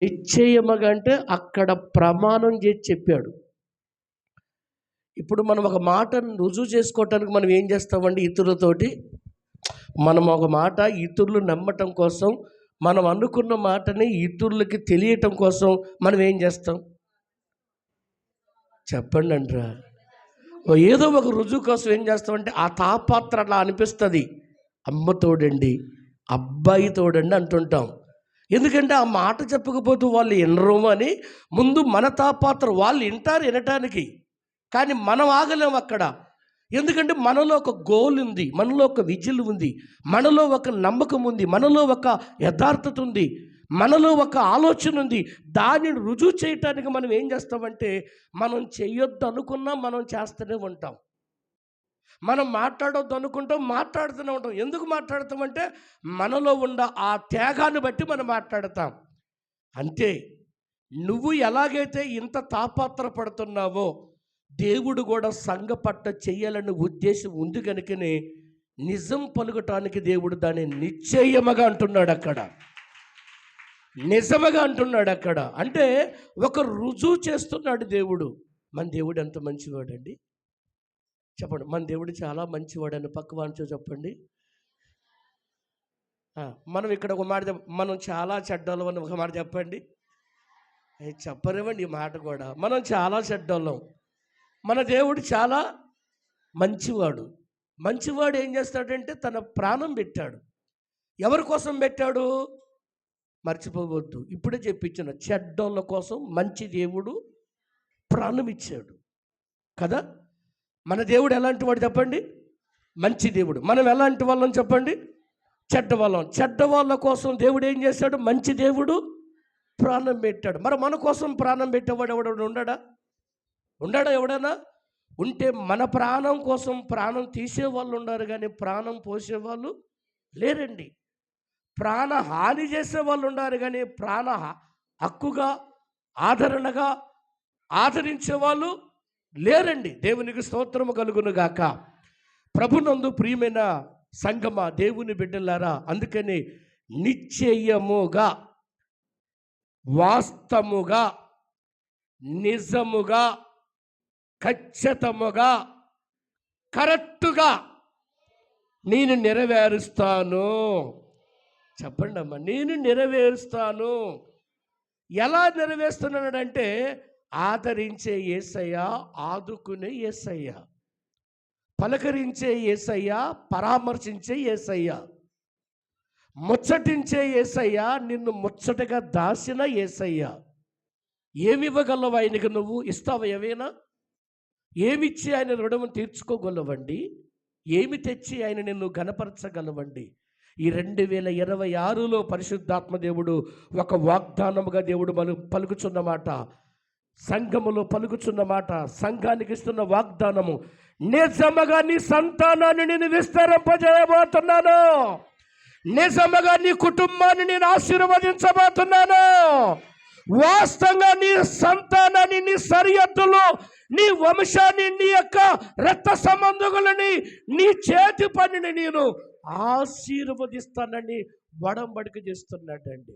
నిశ్చయముగా అంటే అక్కడ ప్రమాణం చేసి చెప్పాడు. ఇప్పుడు మనం ఒక మాటను రుజువు చేసుకోవటానికి మనం ఏం చేస్తామండి ఇతరులతోటి? మనం ఒక మాట ఇతరులు నమ్మటం కోసం, మనం అనుకున్న మాటని ఇతరులకి తెలియటం కోసం మనం ఏం చేస్తాం? చెప్పండి అంటారా? ఏదో ఒక రుజువు కోసం ఏం చేస్తామంటే ఆ తాపాత్ర అలా అనిపిస్తుంది. అమ్మ తోడండి, అబ్బాయి తోడండి అంటుంటాం. ఎందుకంటే ఆ మాట చెప్పకపోతే వాళ్ళు వినరు అని ముందు మన తాపాత్ర. వాళ్ళు వింటారు వినటానికి, కానీ మనం ఆగలేము అక్కడ. ఎందుకంటే మనలో ఒక గోల్ ఉంది, మనలో ఒక విజిల్ ఉంది, మనలో ఒక నమ్మకం ఉంది, మనలో ఒక యథార్థత ఉంది, మనలో ఒక ఆలోచన ఉంది. దానిని రుజువు చేయటానికి మనం ఏం చేస్తామంటే మనం చేయొద్దు అనుకున్నా మనం చేస్తూనే ఉంటాం. మనం మాట్లాడొద్దు అనుకుంటాం, మాట్లాడుతూనే ఉంటాం. ఎందుకు మాట్లాడతామంటే మనలో ఉన్న ఆ త్యాగాన్ని బట్టి మనం మాట్లాడతాం. అంతే. నువ్వు ఎలాగైతే ఇంత తాపాత్ర పడుతున్నావో దేవుడు కూడా సంఘ పట్ల చెయ్యాలనే ఉద్దేశం ఉంది కనుకనే నిజం పలుకటానికి దేవుడు దాన్ని నిశ్చయముగా అంటున్నాడు అక్కడ. నిజముగా అంటున్నాడు అక్కడ. అంటే ఒక రుజువు చేస్తున్నాడు దేవుడు. మన దేవుడు ఎంత మంచివాడండి చెప్పండి. మన దేవుడు చాలా మంచివాడని పక్కవాంచో చెప్పండి. మనం ఇక్కడ ఒక మాట మనం చాలా చెడ్డోళ్ళం అని ఒక మాట చెప్పండి. చెప్పరేమండి ఈ మాట కూడా. మనం చాలా చెడ్డోళ్ళం, మన దేవుడు చాలా మంచివాడు. మంచివాడు ఏం చేస్తాడంటే తన ప్రాణం పెట్టాడు. ఎవరి కోసం పెట్టాడు? మర్చిపోవద్దు, ఇప్పుడే చెప్పించిన చెడ్డోళ్ళ కోసం మంచి దేవుడు ప్రాణం ఇచ్చాడు కదా. మన దేవుడు ఎలాంటి వాడు చెప్పండి? మంచి దేవుడు. మనం ఎలాంటి వాళ్ళం చెప్పండి? చెడ్డవాళ్ళం. చెడ్డవాళ్ళ కోసం దేవుడు ఏం చేశాడు? మంచి దేవుడు ప్రాణం పెట్టాడు. మరి మన కోసం ప్రాణం పెట్టేవాడు ఎవడన్నా ఉన్నాడా? ఎవడైనా ఉంటే మన ప్రాణం కోసం ప్రాణం తీసేవాళ్ళు ఉన్నారు, కానీ ప్రాణం పోసేవాళ్ళు లేరండి. ప్రాణ హాని చేసేవాళ్ళు ఉన్నారు, కానీ ప్రాణ హక్కుగా ఆదరణగా ఆదరించే వాళ్ళు లేరండి. దేవునికి స్తోత్రము కలుగును గాక. ప్రభునందు ప్రియమైన సంగమా, దేవుని బిడ్డలారా, అందుకని నిశ్చయముగా, వాస్తవముగా, నిజముగా, ఖచ్చితముగా, కరెక్టుగా నేను నెరవేరుస్తాను. చెప్పండి అమ్మా, నేను నెరవేరుస్తాను. ఎలా నెరవేరుస్తున్నాడంటే ఆదరించే యేసయ్య, ఆదుకునే యేసయ్య, పలకరించే యేసయ్య, పరామర్శించే యేసయ్య, ముచ్చటించే యేసయ్య, నిన్ను ముచ్చటగా దాసిన యేసయ్య. ఏమి ఇవ్వగలవు ఆయనకు? నువ్వు ఇస్తావా? ఏమైనా ఏమిచ్చి ఆయన రుణము తీర్చుకోగలవండి? ఏమి తెచ్చి ఆయన నిన్ను ఘనపరచగలవండి? ఈ 2026లో పరిశుద్ధాత్మ దేవుడు ఒక వాగ్దానముగా దేవుడు పలుకుచున్న మాట, సంఘములో పలుకుచున్న మాట, సంఘానికి ఇస్తున్న వాగ్దానము, నిజముగా నీ సంతానాన్ని నేను విస్తరింపజేయబోతున్నాను. నిజముగా నీ కుటుంబాన్ని నేను ఆశీర్వదించబోతున్నాను. వాస్తవంగా నీ సంతానాన్ని, నీ సరిహద్దులు, నీ వంశాన్ని, నీ యొక్క రక్త సంబంధులని, నీ చేతి పనిని నేను ఆశీర్వదిస్తానని వడంబడిక చేస్తున్నాడండి.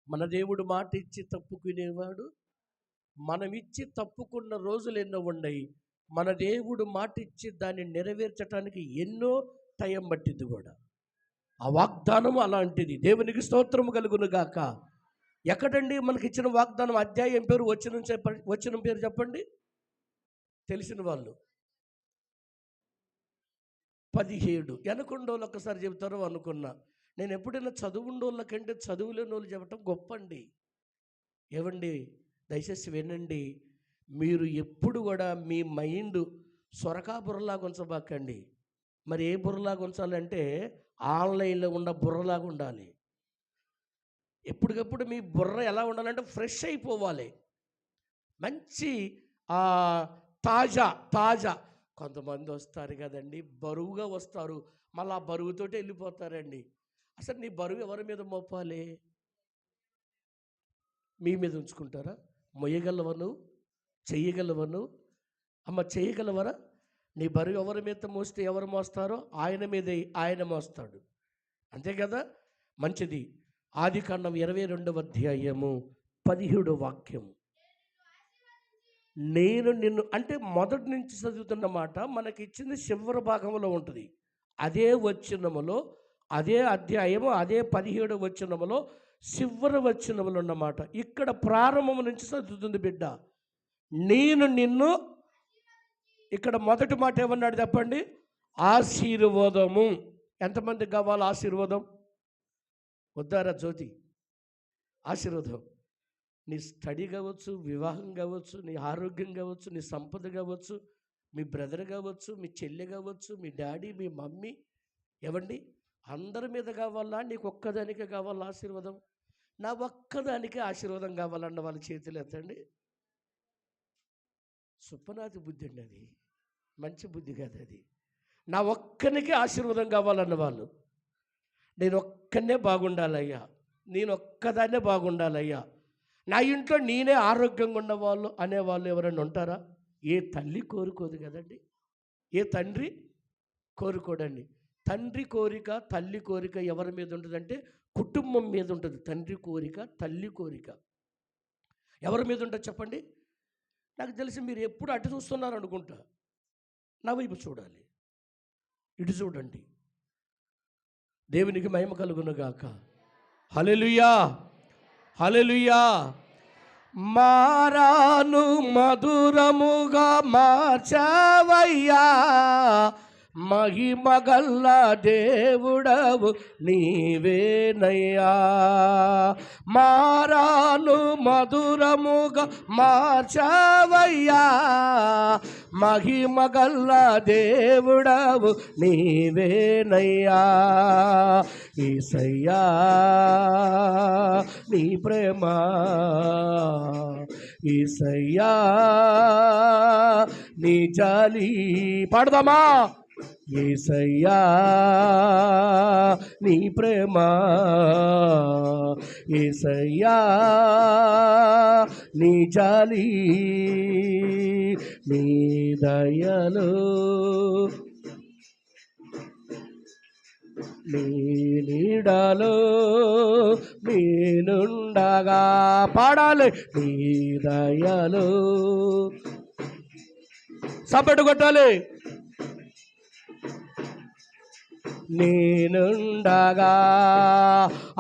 మన దేవుడు మాట ఇచ్చి తప్పుకునేవాడు. మనం ఇచ్చి తప్పుకున్న రోజులు ఎన్నో ఉన్నాయి. మన దేవుడు మాట ఇచ్చి దాన్ని నెరవేర్చడానికి ఎన్నో టైం పట్టింది కూడా. ఆ వాగ్దానం అలాంటిది. దేవునికి స్తోత్రము కలుగును గాక. ఎక్కడండి మనకి ఇచ్చిన వాగ్దానం? అధ్యాయం పేరు, వచనం పేరు చెప్పండి తెలిసిన వాళ్ళు. 17. వెనకుండోళ్ళు ఒక్కసారి చెబుతారో అనుకున్నా. నేను ఎప్పుడైనా చదువుండోళ్ళ కంటే చదువులేని వాళ్ళు చెప్పటం గొప్ప అండి. ఏవండి, దయచేసి వినండి. మీరు ఎప్పుడు కూడా మీ మైండ్ సొరకా బుర్రలాగా ఉంచబాకండి. మరి ఏ బుర్రలాగా ఉంచాలంటే ఆన్లైన్లో ఉన్న బుర్రలాగా ఉండాలి. ఎప్పటికప్పుడు మీ బుర్ర ఎలా ఉండాలంటే ఫ్రెష్ అయిపోవాలి. మంచి తాజా. కొంతమంది వస్తారు కదండి, బరువుగా వస్తారు, మళ్ళీ ఆ బరువుతోటి వెళ్ళిపోతారండి. అసలు నీ బరువు ఎవరి మీద మోపాలి? మీ మీద ఉంచుకుంటారా? మొయ్యగలవను, చెయ్యగలవను. అమ్మ, చేయగలవరా? నీ బరువు ఎవరి మీద మోస్తే ఎవరు మోస్తారో ఆయన మీదే ఆయన మోస్తాడు. అంతే కదా? మంచిది. ఆదికాండం 22వ అధ్యాయము 17వ వాక్యం. నేను నిన్ను అంటే మొదటి నుంచి చదువుతున్న మాట మనకి ఇచ్చింది చివరి భాగంలో ఉంటుంది. అదే వచనములో అదే అధ్యాయము అదే 17వ వచనములో చివరి వచనములు ఉన్నమాట. ఇక్కడ ప్రారంభం నుంచి చదువుతుంది బిడ్డ. నేను నిన్ను, ఇక్కడ మొదటి మాట ఏమన్నాడు చెప్పండి? ఆశీర్వాదము. ఎంతమందికి కావాలి ఆశీర్వాదం? వద్దారా జ్యోతి? ఆశీర్వాదం. నీ స్టడీ కావచ్చు, వివాహం కావచ్చు, నీ ఆరోగ్యం కావచ్చు, నీ సంపద కావచ్చు, మీ బ్రదర్ కావచ్చు, మీ చెల్లె కావచ్చు, మీ డాడీ, మీ మమ్మీ, ఏవండి అందరి మీద కావాలా? నీకు ఒక్కదానికే కావాలా ఆశీర్వాదం? నా ఒక్కదానికే ఆశీర్వాదం కావాలన్న వాళ్ళ చేతులు ఎత్తండి. సుప్పనాతి బుద్ధి అండి అది, మంచి బుద్ధి కాదు అది. నా ఒక్కనికే ఆశీర్వాదం కావాలన్న వాళ్ళు, నేను ఒక్కనే బాగుండాలయ్యా, నేను ఒక్కదాన్నే బాగుండాలయ్యా, నా ఇంట్లో నేనే ఆరోగ్యంగా ఉన్నవాళ్ళు అనేవాళ్ళు ఎవరైనా ఉంటారా? ఏ తల్లి కోరుకోదు కదండి, ఏ తండ్రి కోరుకోడండి. తండ్రి కోరిక, తల్లి కోరిక ఎవరి మీద ఉంటుందంటే కుటుంబం మీద ఉంటుంది. తండ్రి కోరిక, తల్లి కోరిక ఎవరి మీద ఉంటుంది చెప్పండి? నాకు తెలిసి మీరు ఎప్పుడు అటు చూస్తున్నారు అనుకుంటా. నా వైపు చూడాలి, ఇటు చూడండి. దేవునికి మహిమ కలుగునుగాక. హల్లెలూయా, హల్లెలూయా. మారాను మధురముగా మార్చావయ్యా, మహిమగల్ల దేవుడవు నీవేనయ్యా. మారాను మధురముగా మార్చావయ్యా, మహిమగల్ల దేవుడవు నీవేనయ్యా. యేసయ్యా నీ ప్రేమ, యేసయ్యా నీ జాలి. పాడదామా? యేసయ్యా నీ ప్రేమ, యేసయ్యా నీ జాలి, నీ దయలు, నీ నీడలో నేనుండగా. పాడాలి. నీ దయలు, సపటు కొట్టాలి. నేనుండగా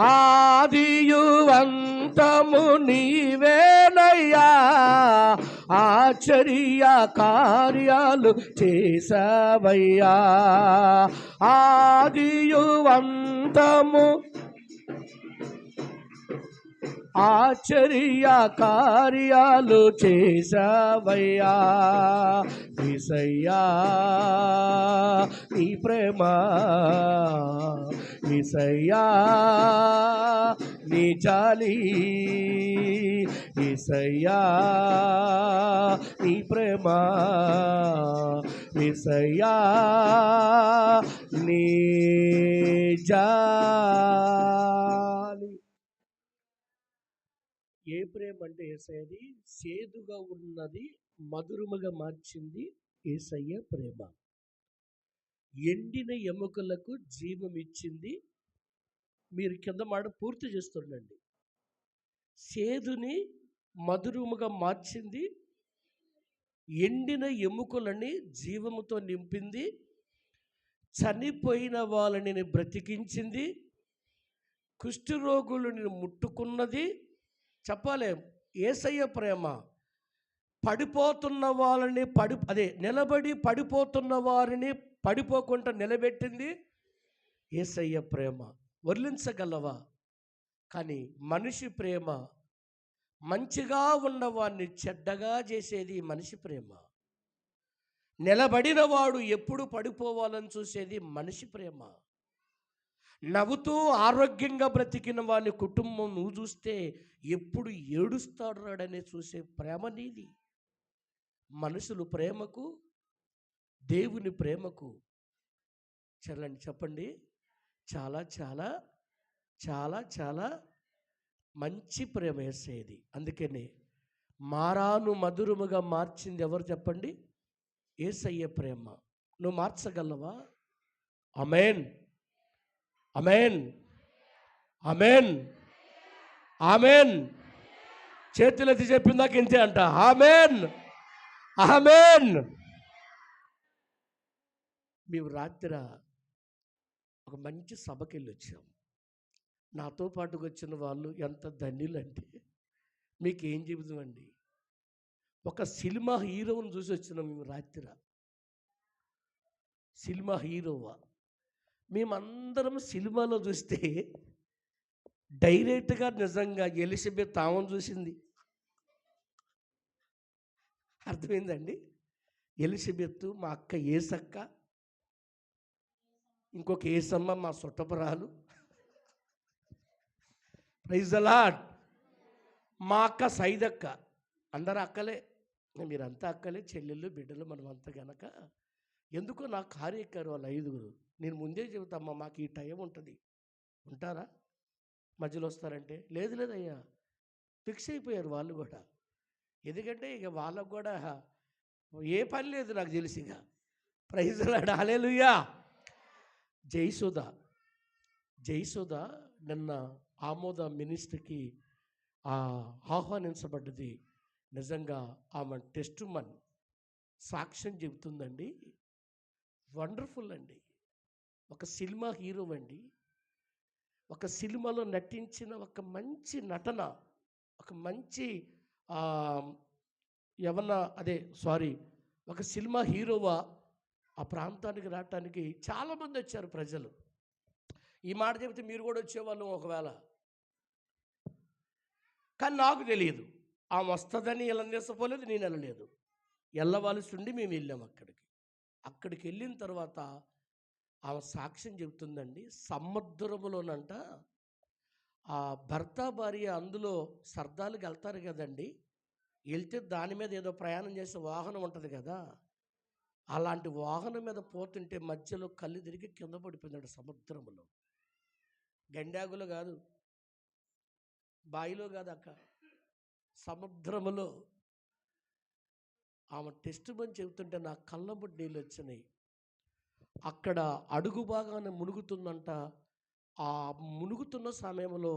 ఆదియు అంతము నీవేనయ్యా, ఆశ్చర్య కార్యాలు చేసావయ్యా. ఆదియు అంతము ఆశ్చర్య కార్యాలు చేసావయ్యా. యేసయ్యా నీ ప్రేమ, యేసయ్యా నీ జాలి, యేసయ్యా నీ ప్రేమ, యేసయ్యా నీ జాలి. ఏ ప్రేమ అంటే యేసయ్యది సేదుగా ఉన్నది మధురముగా మార్చింది యేసయ్య ప్రేమ. ఎండిన ఎముకలకు జీవం ఇచ్చింది. మీరు కింద మాట పూర్తి చేస్తుండండి. సేదుని మధురముగా మార్చింది, ఎండిన ఎముకలని జీవముతో నింపింది, చనిపోయిన వాళ్ళని బ్రతికించింది, కుష్ఠరోగులను ముట్టుకున్నది. చెప్పాలి యేసయ్య ప్రేమ. పడిపోతున్న వాళ్ళని నిలబడి పడిపోతున్న వారిని పడిపోకుండా నిలబెట్టింది యేసయ్య ప్రేమ. వర్ణించగలవా? కానీ మనిషి ప్రేమ, మంచిగా ఉన్నవాడిని చెడ్డగా చేసేది మనిషి ప్రేమ. నిలబడిన వాడు ఎప్పుడు పడిపోవాలని చూసేది మనిషి ప్రేమ. నవ్వుతూ ఆరోగ్యంగా బ్రతికిన వాని కుటుంబం నువ్వు చూస్తే ఎప్పుడు ఏడుస్తాడు రాడనే చూసే ప్రేమ నీది. మనుషులు ప్రేమకు, దేవుని ప్రేమకు చెప్పండి చాలా చాలా చాలా చాలా మంచి ప్రేమ వేసేది. అందుకనే మారాను మధురముగా మార్చింది ఎవరు చెప్పండి? యేసయ్య ప్రేమ. నువ్వు మార్చగలవా? ఆమేన్, ఆమేన్, ఆమేన్. ఆమెన్. చేతులెత్తి చెప్పిందాక ఇంతే అంట. Amen, amen. మేము రాత్రి ఒక మంచి సభకి వెళ్ళి వచ్చాం. నాతో పాటుకు వచ్చిన వాళ్ళు ఎంత ధన్యులంటే మీకేం చెబుతామండి. ఒక సినిమా హీరోని చూసి వచ్చినాం మేము రాత్రి. సినిమా హీరోవా? మేమందరం సినిమాలో చూస్తే డైరెక్ట్గా నిజంగా ఎలిజబెత్ ఆమెను చూసింది. అర్థమైందండి? ఎలిజబెత్ మా అక్క ఏసక్క, ఇంకొక ఏసమ్మ మా సొట్టపురాలు. Praise the lord. మా అక్క సైదక్క. అందరూ అక్కలే, మీరంతా అక్కలే, చెల్లెళ్ళు బిడ్డలు మనమంతా గనక ఎందుకో నాకు కారు ఎక్కారు వాళ్ళు 5గురు. నేను ముందే చెబుతామ్మా మాకు ఈ టైం ఉంటుంది, ఉంటారా, మధ్యలో వస్తారంటే లేదు లేదయ్యా ఫిక్స్ అయిపోయారు వాళ్ళు కూడా. ఎందుకంటే ఇక వాళ్ళకు కూడా ఏ పని లేదు నాకు తెలిసి. ఇక ప్రైజ్ ద లార్డ్. హల్లెలూయా. జయసుధ నిన్న ఆమోద మినిస్ట్రీకి ఆహ్వానించబడ్డది. నిజంగా ఆమె టెస్ట్ సాక్ష్యం చెబుతుందండి. వండర్ఫుల్ అండి. ఒక సినిమా హీరో అండి. ఒక సినిమాలో నటించిన ఒక మంచి నటన, ఒక మంచి ఒక సినిమా హీరోవా ఆ ప్రాంతానికి రావటానికి చాలామంది వచ్చారు ప్రజలు. ఈ మాట చెబితే మీరు కూడా వచ్చేవాళ్ళు ఒకవేళ. కానీ నాకు తెలియదు ఆమె వస్తుందని వెళ్ళనిసపోలేదు, నేను వెళ్ళలేదు. వెళ్ళవలసి ఉండి మేము వెళ్ళాం అక్కడికి వెళ్ళిన తర్వాత ఆమె సాక్ష్యం చెబుతుందండి. సముద్రములోనంట ఆ భర్త భార్య అందులో సరదాలకు వెళ్తారు కదండి, వెళ్తే దాని మీద ఏదో ప్రయాణం చేసే వాహనం ఉంటుంది కదా, అలాంటి వాహనం మీద పోతుంటే మధ్యలో కళ్ళు తిరిగి కింద పడిపోయిందంట సముద్రంలో. గండాగులో కాదు, బాయిలో కాదు అక్క, సముద్రములో. ఆమె టెస్ట్ చెబుతుంటే నా కళ్ళబుడ్డి నీళ్ళు వచ్చినాయి. అక్కడ అడుగు భాగాన్ని మునుగుతుందంట. ఆ మునుగుతున్న సమయంలో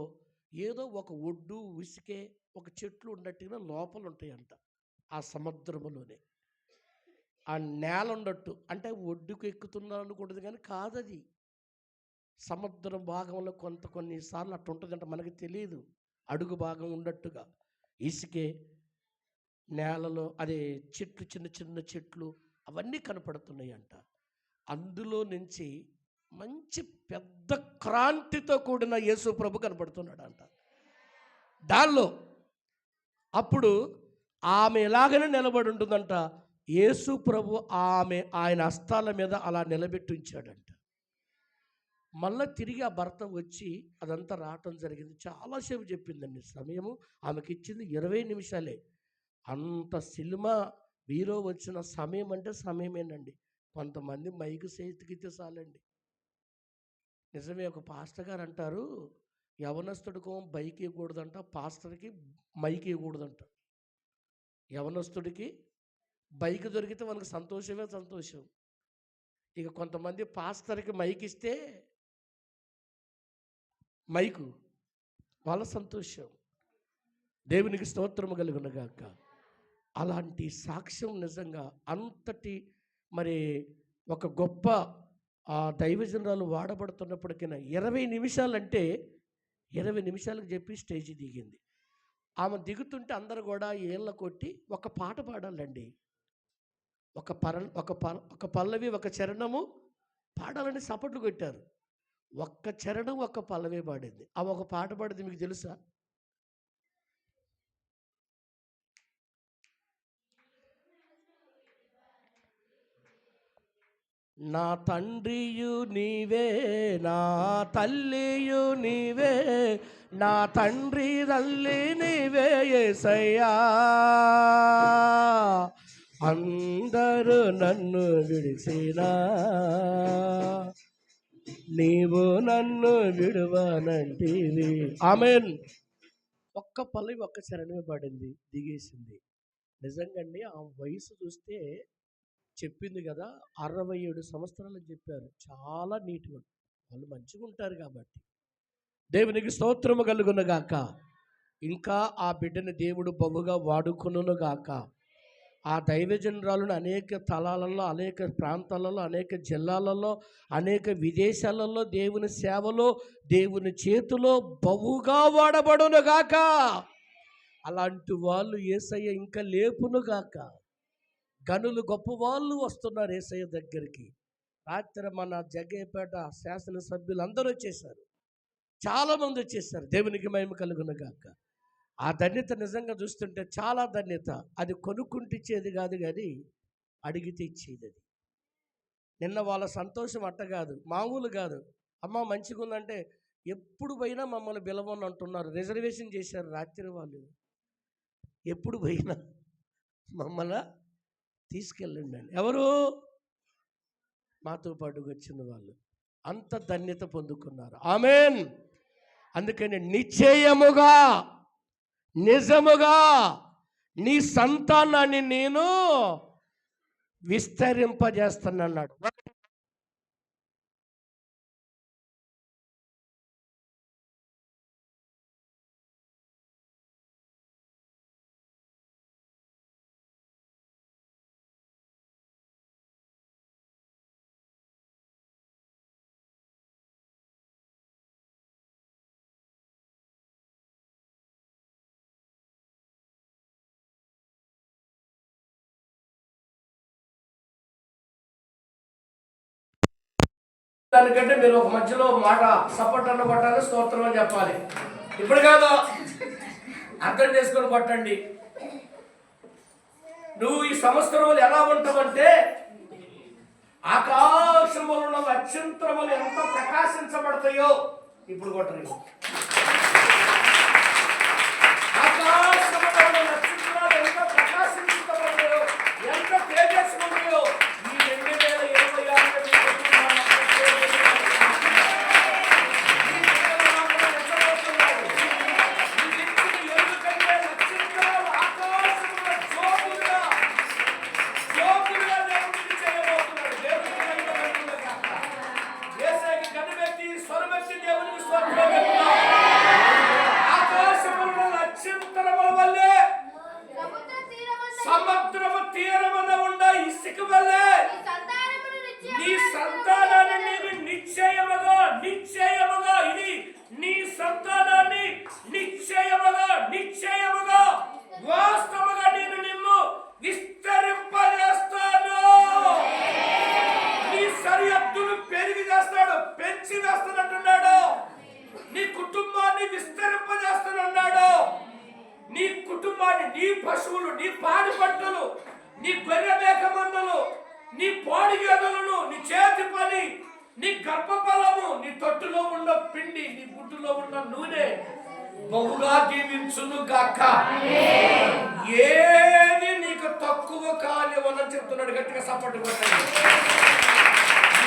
ఏదో ఒక ఒడ్డు, ఉసికే, ఒక చెట్లు ఉన్నట్టుగా లోపల ఉంటాయంట ఆ సముద్రములోనే. ఆ నేల ఉండట్టు అంటే ఒడ్డుకు ఎక్కుతున్నా అనుకుంటుంది కానీ కాదది. సముద్రం భాగంలో కొన్నిసార్లు అట్టు ఉంటుందంట, మనకి తెలియదు. అడుగు భాగం ఉన్నట్టుగా ఇసుకే, నేలలో అదే చెట్లు, చిన్న చిన్న చెట్లు అవన్నీ కనపడుతున్నాయి అంట. అందులో నుంచి మంచి పెద్ద క్రాంతితో కూడిన యేసు ప్రభు కనపడుతున్నాడు అంట దానిలో. అప్పుడు ఆమె ఎలాగనే నిలబడి ఉంటుందంట. యేసు ప్రభు ఆయన హస్తాల మీద అలా నిలబెట్టి ఉంచాడంట. మళ్ళీ తిరిగి ఆ భర్త వచ్చి అదంతా రావటం జరిగింది. చాలాసేపు చెప్పిందండి. సమయము ఆమెకి ఇచ్చింది 20 నిమిషాలే. అంత సినిమా హీరో వచ్చిన సమయం అంటే సమయమేనండి. కొంతమంది మైకు చేతికితే చాలండి. నిజమే. ఒక పాస్టర్ గారు అంటారు, యవనస్తుడికి బైక్ ఇవ్వకూడదంట, పాస్టర్కి మైక్ ఇవ్వకూడదంట. యవనస్తుడికి బైక్ దొరికితే మనకు సంతోషమే సంతోషం. ఇక కొంతమంది పాస్టర్కి మైక్ ఇస్తే మైకు వాళ్ళ సంతోషం. దేవునికి స్తోత్రము కలుగునగాక. అలాంటి సాక్ష్యం నిజంగా అంతటి ఒక గొప్ప దైవజనురాలు వాడబడుతున్నప్పటికైనా 20 నిమిషాలంటే 20 నిమిషాలకు చెప్పి స్టేజి దిగింది. ఆమె దిగుతుంటే అందరూ కూడా ఏళ్ళ కొట్టి ఒక పాట పాడాలండి. ఒక పల్లవి ఒక చరణము పాడాలని సపోర్ట్లు కొట్టారు. ఒక్క చరణం ఒక్క పల్లవి పాడింది. ఆ ఒక పాట పాడింది మీకు తెలుసా? నా తండ్రియు నీవే, నా తల్లియు నీవే, నా తండ్రి తల్లి నీవే యేసయ్యా, అందరూ నన్ను విడిచినా నీవు నన్ను విడువనంటివి. ఆమెన్. ఒక్క పల్లవి ఒక్క చరణమే పాడింది, దిగేసింది. నిజంగానే ఆ వయసు చూస్తే చెప్పింది కదా, 67 సంవత్సరాలు చెప్పారు. చాలా నీట్గా వాళ్ళు మంచిగా ఉంటారు కాబట్టి. దేవునికి స్తోత్రము కలుగునగాక. ఇంకా ఆ బిడ్డని దేవుడు బహుగా వాడుకొనుగాక. ఆ దైవజనురాలను అనేక తలాలలో, అనేక ప్రాంతాలలో, అనేక జిల్లాలలో, అనేక విదేశాలలో దేవుని సేవలో, దేవుని చేతిలో బహుగా వాడబడునుగాక. అలాంటి వాళ్ళు యేసయ్య ఇంకా లేపునుగాక. గనులు గొప్ప వాళ్ళు వస్తున్నారు యేసయ్య దగ్గరికి. రాత్రి మన జగ్గయ్యపేట శాసనసభ్యులు అందరూ వచ్చేసారు, చాలామంది వచ్చేసారు. దేవునికి మహిమ కలుగునుగాక. ఆ ధన్యత నిజంగా చూస్తుంటే చాలా ధన్యత. అది కొనుక్కుంటే ఇచ్చేది కాదు, కానీ అడిగితే ఇచ్చేది. అది నిన్న వాళ్ళ సంతోషం అట్ట కాదు, మామూలు కాదు. అమ్మ మంచిగా ఉందంటే ఎప్పుడు పోయినా మమ్మల్ని పిలవని అంటున్నారు. రిజర్వేషన్ చేశారు రాత్రి వాళ్ళు. ఎప్పుడు పోయినా మమ్మల్ని తీసుకెళ్ళండి. ఎవరు? మాతో పాటు వచ్చిన వాళ్ళు. అంత ధన్యత పొందుకున్నారు. ఆమేన్. అందుకని నిశ్చయముగా, నిజముగా నీ సంతానాన్ని నేను విస్తరింపజేస్తానన్నాడు. దానికంటే మీరు ఒక మధ్యలో మాట సపోర్ట్ అన్న కొట్టాలి, స్తోత్రం అని చెప్పాలి. ఇప్పుడు కాదు, అర్థం చేసుకొని కొట్టండి. నువ్వు ఈ సంవత్సరంలో ఎలా ఉంటావంటే, ఆకాశములో ఉన్న నక్షత్రములు ఎంత ప్రకాశించబడతాయో ఇప్పుడు కొట్టరు. ఆకాశములో ఉన్న నక్షత్రాలు ఎంత ప్రకాశించబడతాయో, ఎంత తేజస్సు ఉంటాయో ఈ 2026 సముద్రము తీరమున ఉండ ఇసుక వల్లే నీ సంతానాన్ని నేను నిశ్చయముగా, నిశ్చయముగా, ఇది నీ సంతానాన్ని నిశ్చయముగా, నిశ్చయముగా, వాస్తవముగా నేను నిన్ను విస్తరింపజేస్తాను. నీ సరిహద్దులు పెరిగి చేస్తాడు, పెంచి వేస్తానంటున్నాడు. నీ కుటుంబాన్ని విస్తరింపజేస్తానన్నాడు. నీ కుటుంబాన్ని, నీ పశువులు, నీ పాడి పంటలు, నీ గొర్రె మేక మందలు, నీ పాడి గేదెలను, నీ చేతి పని, నీ గర్భఫలము, నీ తొట్టులో ఉన్న పిండి, నీ గుడ్డులో ఉన్న నూనె బహుగా దీవించును గాక. ఏది నీకు తక్కువ కానివ్వనని చెప్తున్నాడు. గట్టిగా సపోర్ట్ కొట్టండి.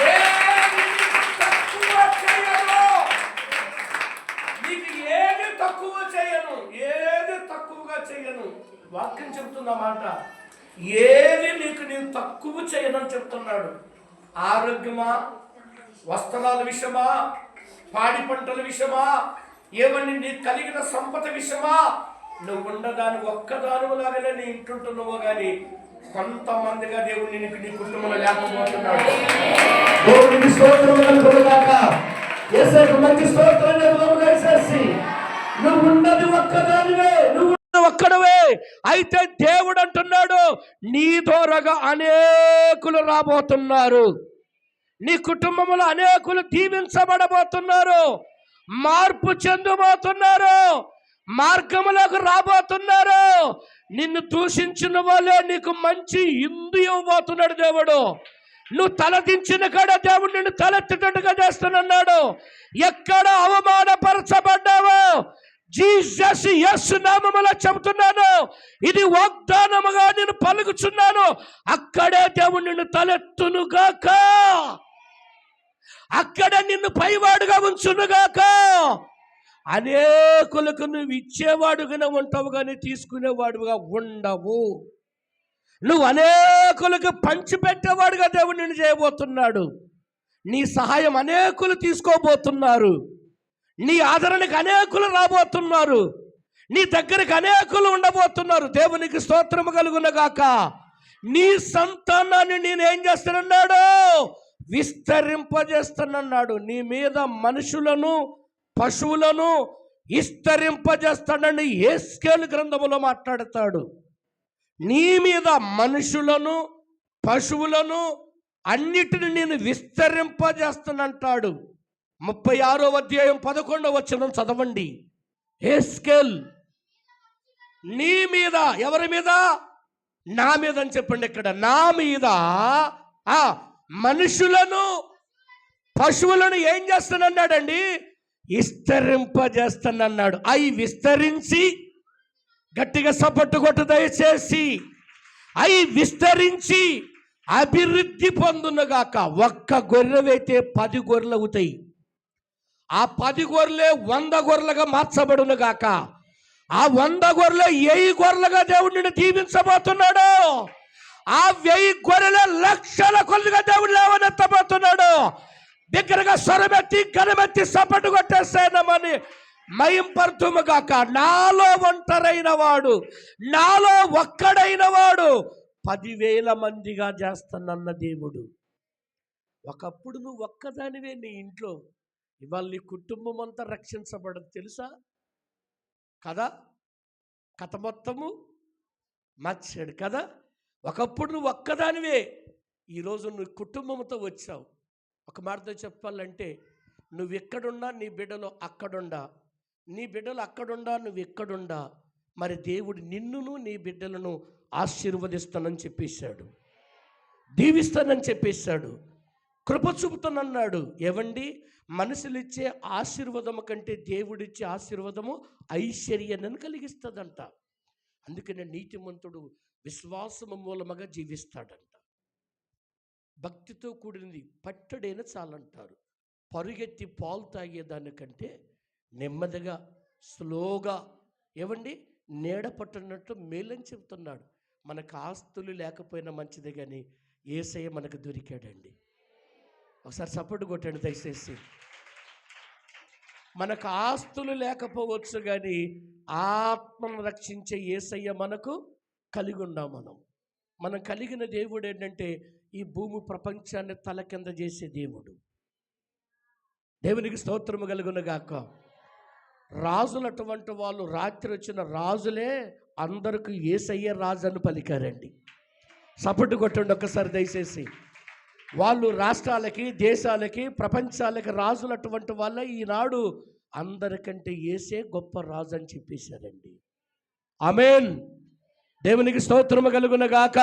ఏది నీకు తక్కువ చేయను, నీకు ఏది తక్కువ చేయను, ఏది తక్కువగా చేయను. వాక్యం చెప్తున్నమాట. ఏది నీకు నేను తక్కువ చేయనని చెప్తున్నాడు. ఆరోగ్యమా, వస్త్రాల విషయమా, పాడి పంటల విషయమా, ఏమని నీకు కలిగిన సంపద విషయమా, నువ్వు ఉండదాని ఒక్కదానిలాగానే నీ ఇంటుంటున్నావు, కానీ కొంతమందిగా దేవుడు నీకు నీ కుటుంబంలో లేకపోతున్నాడు. దేవుడికి స్తోత్రం కలుగుగాక. యేసయ్యకు మంచి స్తోత్రం చేసి, నువ్వు ఉన్నది ఒక్కదానివే, నువ్వు ఒక్కడవే. అయితే దేవుడు అంటున్నాడు, నీ ద్వారాగా అనేకులు రాబోతున్నారు, నీ కుటుంబంలో అనేకులు దీవించబడబోతున్నారు, మార్పు చెందబోతున్నారు, మార్గములకు రాబోతున్నారు. నిన్ను దూషించిన వాళ్ళే నీకు మంచి ఇందు ఇవ్వబోతున్నాడు దేవుడు. నువ్వు తలదించిన కాడ దేవుడు నిన్ను తలెత్తేటట్టుగా చేస్తున్నాడు. ఎక్కడ అవమానపరచబడ్డావో జీసస్ యేసు నామములో చెబుతున్నాను, ఇది వాగ్దానముగా నేను పలుకుచున్నాను. అక్కడే దేవుడు నిన్ను తలెత్తునుగాక, అక్కడే నిన్ను పైవాడుగా ఉంచునుగాక. అనేకులకు నువ్వు ఇచ్చేవాడుగానే ఉంటావు, కానీ తీసుకునేవాడుగా ఉండవు. నువ్వు అనేకులకు పంచిపెట్టేవాడుగా దేవుడు నిన్ను చేయబోతున్నాడు. నీ సహాయం అనేకులు తీసుకోబోతున్నారు, నీ ఆదరణకు అనేకులు రాబోతున్నారు. నీ దగ్గరకు అనేకులు ఉండబోతున్నారు. దేవునికి స్తోత్రము కలుగునగాక. నీ సంతానాన్ని నేనేం చేస్తానన్నాడు? విస్తరింపజేస్తానన్నాడు. నీ మీద మనుషులను పశువులను విస్తరింపజేస్తానని యేస్కేలు గ్రంథములో మాట్లాడతాడు. నీ మీద మనుషులను పశువులను అన్నిటిని నేను విస్తరింపజేస్తానంటాడు. 36వ అధ్యాయం 11వ వచనం చదవండి. యేస్కేల్ నీ మీద, ఎవరి మీద? నా మీద అని చెప్పండి. ఇక్కడ నా మీద మనుషులను పశువులను ఏం చేస్తానన్నాడండి? విస్తరింపజేస్తానన్నాడు. అవి విస్తరించి, గట్టిగా సపట్టు కొట్టు దయచేసి, అవి విస్తరించి అభివృద్ధి పొందునుగాక. ఒక్క గొర్రెవైతే 10 గొర్రెలు అవుతాయి. ఆ 10 గొర్రెలే 100 గొర్రెలుగా మార్చబడునుగాక. ఆ 100 గొర్రెలు 1000 గొర్రెలుగా దేవుడిని దీవించబోతున్నాడు. ఆ 1000 గొర్రెల లక్షల కొలుగా దేవుడు లేవనెత్తబోతున్నాడు. దగ్గరగా స్వరమెత్తి గనమెత్తి సపటు కొట్టేస్తానమని మయంపరుతుముగాక. నాలో ఒంటరైన వాడు, నాలో ఒక్కడైన వాడు 10,000 మందిగా చేస్తానన్న దేవుడు. ఒకప్పుడు నువ్వు ఒక్కదానివే నీ ఇంట్లో, ఇవాళ నీ కుటుంబం అంతా రక్షించబడదు, తెలుసా కదా? కథ మొత్తము మార్చాడు కదా. ఒకప్పుడు నువ్వు ఒక్కదానివే, ఈరోజు నువ్వు కుటుంబంతో వచ్చావు. ఒక మాటతో చెప్పాలంటే, నువ్వు ఎక్కడున్నా నీ బిడ్డలు అక్కడుండా, నీ బిడ్డలు అక్కడుండా, నువ్వు ఎక్కడుండా, మరి దేవుడు నిన్నును నీ బిడ్డలను ఆశీర్వదిస్తానని చెప్పేశాడు, దీవిస్తానని చెప్పేశాడు, కృప చూపుతానన్నాడు. ఏవండి, మనుషులు ఇచ్చే ఆశీర్వాదము కంటే దేవుడిచ్చే ఆశీర్వాదము ఐశ్వర్యాన్ని కలిగిస్తుందంట. అందుకనే నీతిమంతుడు విశ్వాసము మూలముగా జీవిస్తాడంట. భక్తితో కూడినది పట్టడైన చాలంటారు. పరుగెత్తి పాలు తాగేదానికంటే నెమ్మదిగా స్లోగా ఏవండి నీడ పట్టున్నట్టు మేలని చెబుతున్నాడు. మనకు ఆస్తులు లేకపోయినా మంచిదే, కానీ యేసయ్య మనకు దొరికాడండి. ఒకసారి సపోర్ట్ కొట్టండి దయచేసి. మనకు ఆస్తులు లేకపోవచ్చు, కానీ ఆత్మను రక్షించే యేసయ్య మనకు కలిగి ఉన్నాం. మనం కలిగిన దేవుడు ఏంటంటే, ఈ భూమి ప్రపంచాన్ని తల కింద చేసే దేవుడు. దేవునికి స్తోత్రము కలుగునుగాక. రాజులు అటువంటి వాళ్ళు, రాత్రి వచ్చిన రాజులే అందరికీ యేసయ్య రాజు అని పలికారండి. సపోర్ట్ కొట్టండి ఒక్కసారి దయచేసి. వాళ్ళు రాష్ట్రాలకి, దేశాలకి, ప్రపంచాలకి రాజులు అటువంటి వాళ్ళ ఈనాడు అందరికంటే యేసే గొప్ప రాజు అని చెప్పేశారండి. ఆమేన్. దేవునికి స్తోత్రము కలుగునుగాక.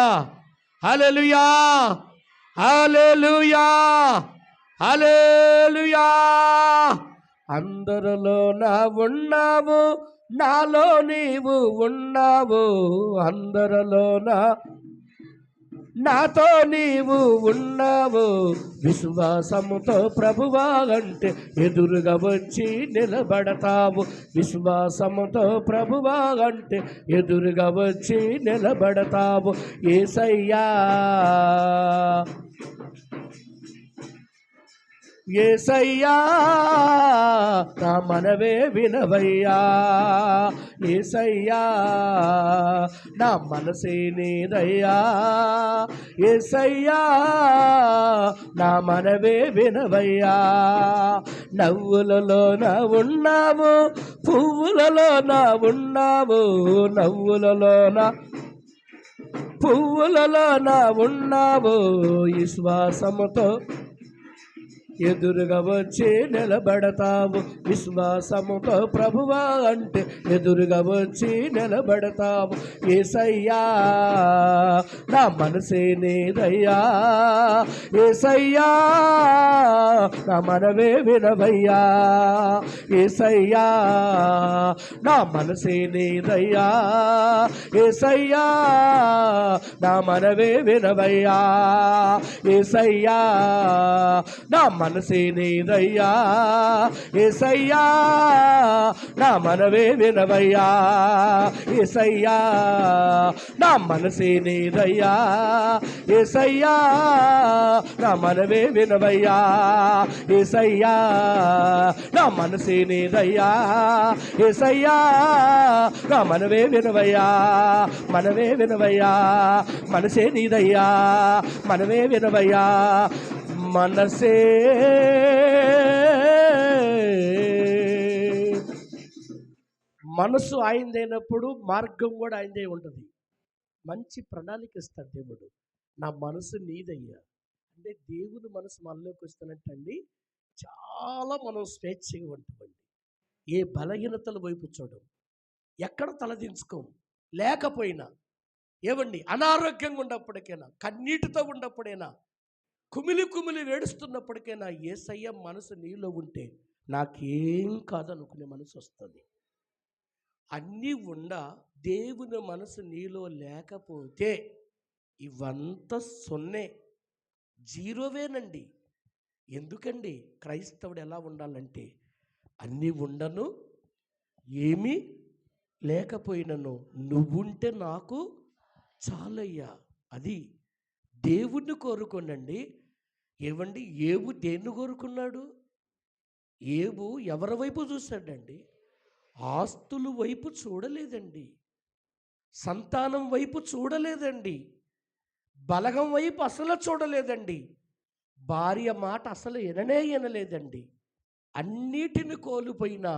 హల్లెలూయా, హల్లెలూయా, హల్లెలూయా. అందరిలోన ఉన్నావు, నాలో నీవు ఉన్నావు. అందరిలోన నాతో నీవు ఉన్నావు. విశ్వాసముతో ప్రభువా అంటే ఎదురుగా వచ్చి నిలబడతావు. విశ్వాసముతో ప్రభువా అంటే ఎదురుగా వచ్చి నిలబడతావు. యేసయ్యా, యేసయ్యా, నా మనవే వినవయ్యా. యేసయ్యా, నా మనసే నీదయ్యా. యేసయ్యా, నా మనవే వినవయ్యా. నవ్వులలోన ఉన్నావు, పువ్వులలోన ఉన్నావు. నవ్వులలోన పువ్వులలోన ఉన్నావు. విశ్వాసముతో ఎదురుగా వచ్చి నిలబడతావు. విశ్వాసముతో ప్రభువా అంటే ఎదురుగా వచ్చి నిలబడతావు. యేసయ్యా, నా మనసే నీదయ్యా. యేసయ్యా, నా మనవే వినవయ్యా. యేసయ్యా, నా మనసే నీదయ్యా. యేసయ్యా, నా మనవే వినవయ్యా. యేసయ్యా, నా మనసే నీదయ్యా యేసయ్యా, నా మనవే వినవయ్యా యేసయ్యా, నా మనసే నీదయ్యా యేసయ్యా, నా మనవే వినవయ్యా యేసయ్యా, నా మనసే నీదయ్యా యేసయ్యా, నా మనవే వినవయ్యా, మనవే వినవయ్యా, మనసే నీదయ్యా, మనవే వినవయ్యా, మనసే. మనసు ఆయనదైనప్పుడు మార్గం కూడా ఆయనదే ఉంటుంది. మంచి ప్రణాళిక ఇస్తాడు దేవుడు. నా మనసు నీదయ్యా అంటే దేవుని మనసు మనలోకి వస్తున్నట్టండి చాలా మనం స్వేచ్ఛగా ఉంటామండి. ఏ బలహీనతల వైపు చూడం, ఎక్కడ తలదించుకోం, లేకపోయినా ఏవండి అనారోగ్యంగా ఉన్నప్పటికైనా, కన్నీటితో ఉన్నప్పుడైనా, కుమిలి కుమిలి వేడుస్తున్నప్పటికైనా యేసయ్య మనసు నీలో ఉంటే నాకేం కాదనుకునే మనసు వస్తుంది. అన్నీ ఉండా దేవుని మనసు నీలో లేకపోతే ఇవంతా సొన్నే, జీరోవేనండి. ఎందుకండి క్రైస్తవుడు ఎలా ఉండాలంటే అన్నీ ఉండను ఏమీ లేకపోయినను నువ్వుంటే నాకు చాలయ్యా. అది దేవుణ్ణి కోరుకోనండి. ఏవండి ఏబు దేన్ని కోరుకున్నాడు? ఏబు ఎవరి వైపు చూశాడండి? ఆస్తుల వైపు చూడలేదండి, సంతానం వైపు చూడలేదండి, బలగం వైపు అసలు చూడలేదండి, భార్య మాట అసలు వినలేదండి. అన్నిటిని కోల్పోయిన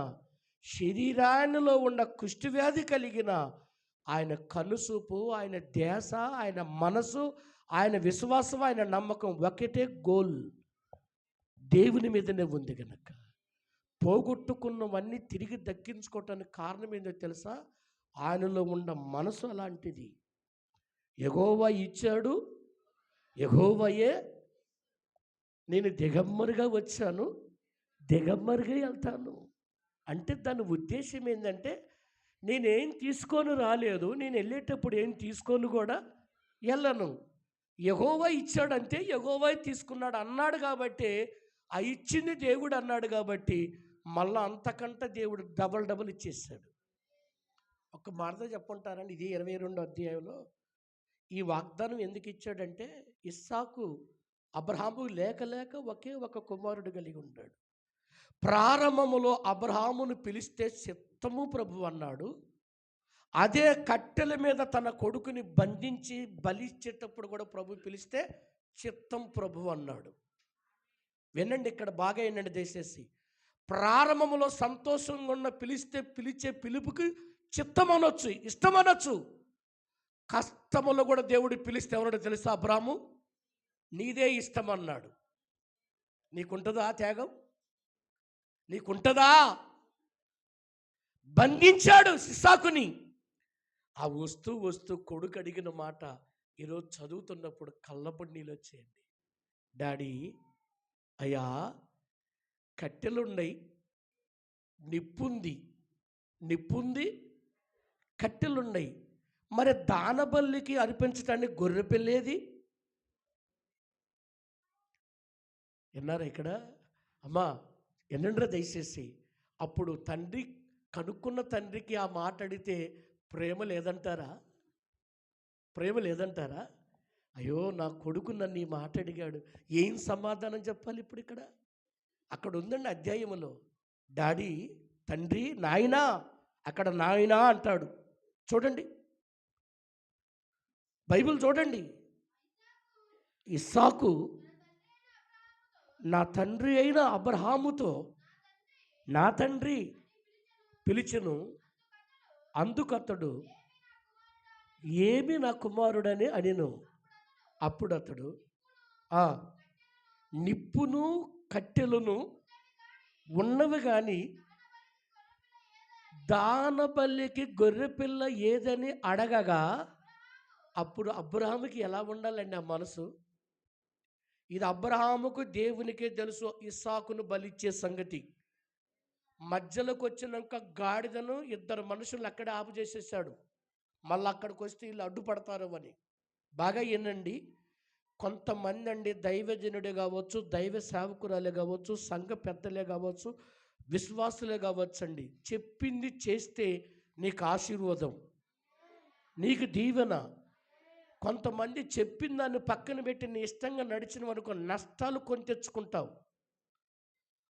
శరీరానిలో ఉన్న కుష్ఠవ్యాధి కలిగిన ఆయన కనుసూపు, ఆయన ధ్యాస, ఆయన మనసు, ఆయన విశ్వాసం, ఆయన నమ్మకం ఒకటే గోల్, దేవుని మీదనే ఉంది కనుక పోగొట్టుకున్నవన్నీ తిరిగి దక్కించుకోవటానికి కారణం ఏంటో తెలుసా? ఆయనలో ఉన్న మనసు అలాంటిది. యెహోవా ఇచ్చాడు, యెహోవాయే నేను దిగమ్మరుగా వచ్చాను, దిగమ్మరుగా వెళ్తాను అంటే దాని ఉద్దేశం ఏంటంటే నేనేం తీసుకొని రాలేదు, నేను వెళ్ళేటప్పుడు ఏం తీసుకొని కూడా వెళ్ళను. యెహోవా ఇచ్చాడంటే యెహోవా తీసుకున్నాడు అన్నాడు కాబట్టి, ఆ ఇచ్చింది దేవుడు అన్నాడు కాబట్టి మళ్ళీ అంతకంటే దేవుడు డబల్ డబల్ ఇచ్చేసాడు. ఒక మాట చెప్పుంటారండి, ఇది 22వ అధ్యాయంలో ఈ వాగ్దానం ఎందుకు ఇచ్చాడంటే ఇస్సాకు అబ్రహాము లేక లేక ఒకే ఒక కుమారుడు కలిగి ఉన్నాడు. ప్రారంభములో అబ్రహామును పిలిస్తే చిత్తము ప్రభు అన్నాడు. అదే కట్టెల మీద తన కొడుకుని బంధించి బలిచ్చేటప్పుడు కూడా ప్రభు పిలిస్తే చిత్తం ప్రభు అన్నాడు. వినండి, ఇక్కడ బాగా వినండి దయచేసి. ప్రారంభములో సంతోషంగా ఉన్న పిలిచే పిలుపుకి చిత్తం అనొచ్చు, ఇష్టం అనొచ్చు. కష్టములో కూడా దేవుడు పిలిస్తే ఎవరో తెలుసా? అబ్రాము నీదే ఇష్టం అన్నాడు. నీకుంటుందా త్యాగం? నీకుంటుందా? బంధించాడు ఇస్సాకుని. ఆ వస్తూ కొడుకు అడిగిన మాట ఈరోజు చదువుతున్నప్పుడు కళ్ళపడి నీళ్ళు వచ్చేయండి. డాడీ, అయ్యా కట్టెలున్నాయి, నిప్పుంది, కట్టెలున్నాయి, మరి దానబల్లికి అర్పించడానికి గొర్రె పిల్లేది? విన్నారా ఇక్కడ? అమ్మా ఎన్నండ్రా దయచేసి. అప్పుడు తండ్రి కనుక్కున్న తండ్రికి ఆ మాట అడిగితే ప్రేమ లేదంటారా? ప్రేమ లేదంటారా? అయ్యో నా కొడుకు నన్ను ఈ మాట అడిగాడు, ఏం సమాధానం చెప్పాలి ఇప్పుడు? ఇక్కడ అక్కడ ఉందండి అధ్యాయములో, డాడీ, తండ్రి, నాయనా, అక్కడ నాయనా అంటాడు. చూడండి బైబిల్ చూడండి. ఇస్సాకు నా తండ్రి అయిన అబ్రహాముతో నా తండ్రి పిలిచెను, అందుకతడు ఏమి నా కుమారుడని అనెను. అప్పుడు అతడు నిప్పును కట్టెలను ఉన్నవి కానీ దానబల్లికి గొర్రెపిల్ల ఏదని అడగగా, అప్పుడు అబ్రహాముకి ఎలా ఉండాలండి ఆ మనసు? ఇది అబ్రహాముకు దేవునికే తెలుసు ఇస్సాకును బలిచ్చే సంగతి. మధ్యలోకి వచ్చినాక గాడిదను ఇద్దరు మనుషులు అక్కడే ఆపు చేసేసాడు. మళ్ళీ అక్కడికి వస్తే వీళ్ళు అడ్డుపడతారు అని. బాగా వినండి, కొంతమంది అండి దైవజనుడే కావచ్చు, దైవ సేవకురాలే కావచ్చు, సంఘ పెద్దలే కావచ్చు, విశ్వాసులే కావచ్చు అండి, చెప్పింది చేస్తే నీకు ఆశీర్వాదం, నీకు దీవెన. కొంతమంది చెప్పిన దాన్ని పక్కన పెట్టి నీ ఇష్టంగా నడిచిన వరకు నష్టాలు కొని తెచ్చుకుంటావు.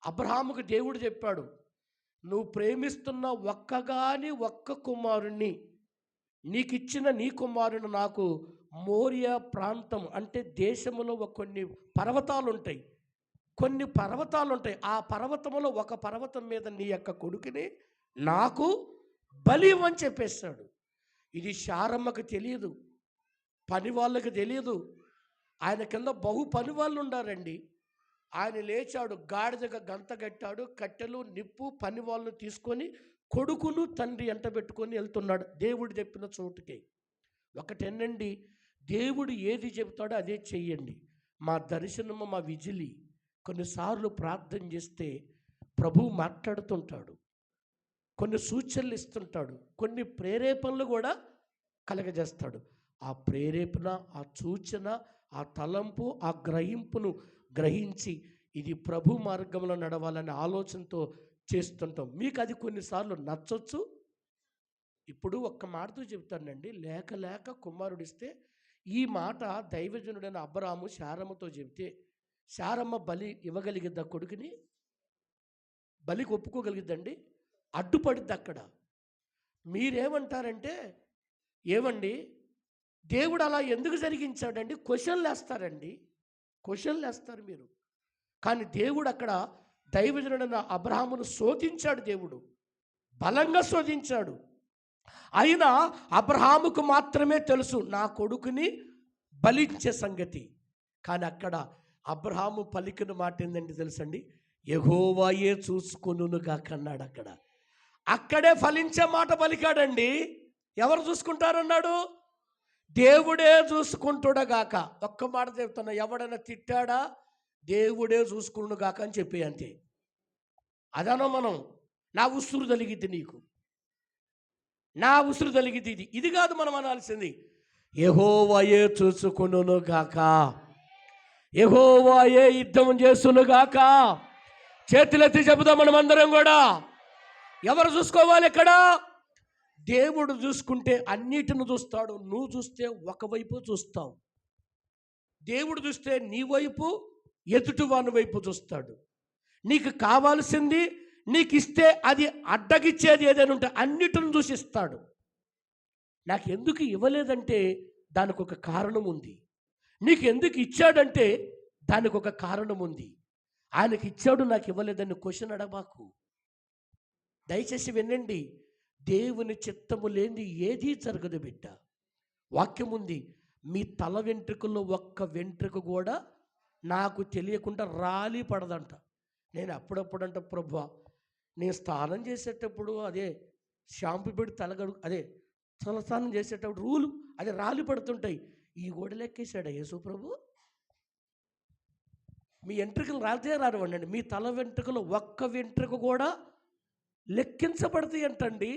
అబ్రహాముకు దేవుడు చెప్పాడు, నువ్వు ప్రేమిస్తున్న ఒక్క కుమారుణ్ణి నీకు ఇచ్చిన నీ కుమారుని నాకు మోరియా ప్రాంతం అంటే దేశంలో కొన్ని పర్వతాలు ఉంటాయి, కొన్ని పర్వతాలు ఉంటాయి, ఆ పర్వతంలో ఒక పర్వతం మీద నీ యొక్క కొడుకుని నాకు బలి ఇవ్వని చెప్పేస్తాడు. ఇది శారమ్మకు తెలియదు, పని వాళ్ళకి తెలియదు. ఆయన కింద పని వాళ్ళు ఉండారండి. ఆయన లేచాడు, గాడిదగా గంత కట్టాడు, కట్టెలు నిప్పు పని వాళ్ళను తీసుకొని కొడుకును తండ్రి ఎంట పెట్టుకొని వెళ్తున్నాడు దేవుడు చెప్పిన చోటుకి. ఒకటేనండి, దేవుడు ఏది చెబుతాడో అదే చెయ్యండి. మా దర్శనము మా విజిలి. కొన్నిసార్లు ప్రార్థన చేస్తే ప్రభువు మాట్లాడుతుంటాడు, కొన్ని సూచనలు ఇస్తుంటాడు, కొన్ని ప్రేరేపణలు కూడా కలగజేస్తాడు. ఆ ప్రేరేపణ, ఆ సూచన, ఆ తలంపు, ఆ గ్రహింపును గ్రహించి ఇది ప్రభు మార్గంలో నడవాలనే ఆలోచనతో చేస్తుంటాం. మీకు అది కొన్నిసార్లు నచ్చొచ్చు. ఇప్పుడు ఒక్క మాటతో చెప్తానండి, లేక లేక కుమారుడిస్తే ఈ మాట దైవజనుడైన అబ్రాము శారమ్మతో చెబితే శారమ్మ బలి ఇవ్వగలిగిద్దా? కొడుకుని బలికి ఒప్పుకోగలిగిద్దండి? అడ్డుపడిద్ది అక్కడ. మీరేమంటారంటే, ఏమండి దేవుడు అలా ఎందుకు జరిగించాడండి? క్వశ్చన్లు వేస్తారండి, క్వశ్చన్లు వేస్తారు మీరు. కానీ దేవుడు అక్కడ దైవజనుడైన అబ్రహామును శోధించాడు, దేవుడు బలంగా శోధించాడు. అయినా అబ్రహాముకు మాత్రమే తెలుసు నా కొడుకుని బలించే సంగతి. కానీ అక్కడ అబ్రహాము పలికిన మాట ఏంటంటే తెలుసండి, యెహోవాయే చూసుకొనును గాక అన్నాడు. అక్కడే ఫలించే మాట పలికాడండి. ఎవరు చూసుకుంటారన్నాడు? దేవుడే చూసుకుంటుడగాక. ఒక్క మాట చెప్తున్నా, ఎవడైనా తిట్టాడా దేవుడే చూసుకును గాక అని చెప్పి అంతే. అదనో మనం నా ఉసురు తలిగిద్ది, నీకు నా ఉసురు తలిగిద్ది. ఇది కాదు మనం అనాల్సింది, యెహోవాయే చూసుకును గాక, యెహోవాయే యుద్ధం చేసును గాక. చేతులెత్తి చెబుదాం మనం అందరం కూడా. ఎవరు చూసుకోవాలి ఇక్కడ? దేవుడు చూసుకుంటే అన్నిటిని చూస్తాడు. నువ్వు చూస్తే ఒకవైపు చూస్తావు. దేవుడు చూస్తే నీ వైపు, ఎదుటివాని వైపు చూస్తాడు. నీకు కావాల్సింది నీకు ఇస్తే అది అడ్డగిచ్చేది ఏదైనా ఉంటే అన్నిటిని చూసిస్తాడు. నాకు ఎందుకు ఇవ్వలేదంటే దానికి ఒక కారణం ఉంది. నీకు ఎందుకు ఇచ్చాడంటే దానికి ఒక కారణం ఉంది. ఆయనకి ఇచ్చాడు, నాకు ఇవ్వలేదని క్వశ్చన్ అడగబాకు. దయచేసి వినండి, దేవుని చిత్తము లేనిది ఏదీ జరగదు బిడ్డ. వాక్యం ఉంది, మీ తల వెంట్రుకల్లో ఒక్క వెంట్రుక కూడా నాకు తెలియకుండా రాలి పడదంట. నేను అప్పుడప్పుడంట, ప్రభువా నేను స్నానం చేసేటప్పుడు అదే షాంపూ పెట్టి అదే తలస్నానం చేసేటప్పుడు రూలు అదే రాలి పడుతుంటాయి. ఈ గోడ లెక్కేశాడా యేసు ప్రభు? మీ వెంట్రుకలు రాలితే రానివ్వండి, మీ తల వెంట్రుకలు ఒక్క వెంట్రుక కూడా లెక్కించబడతాయి అంటండి.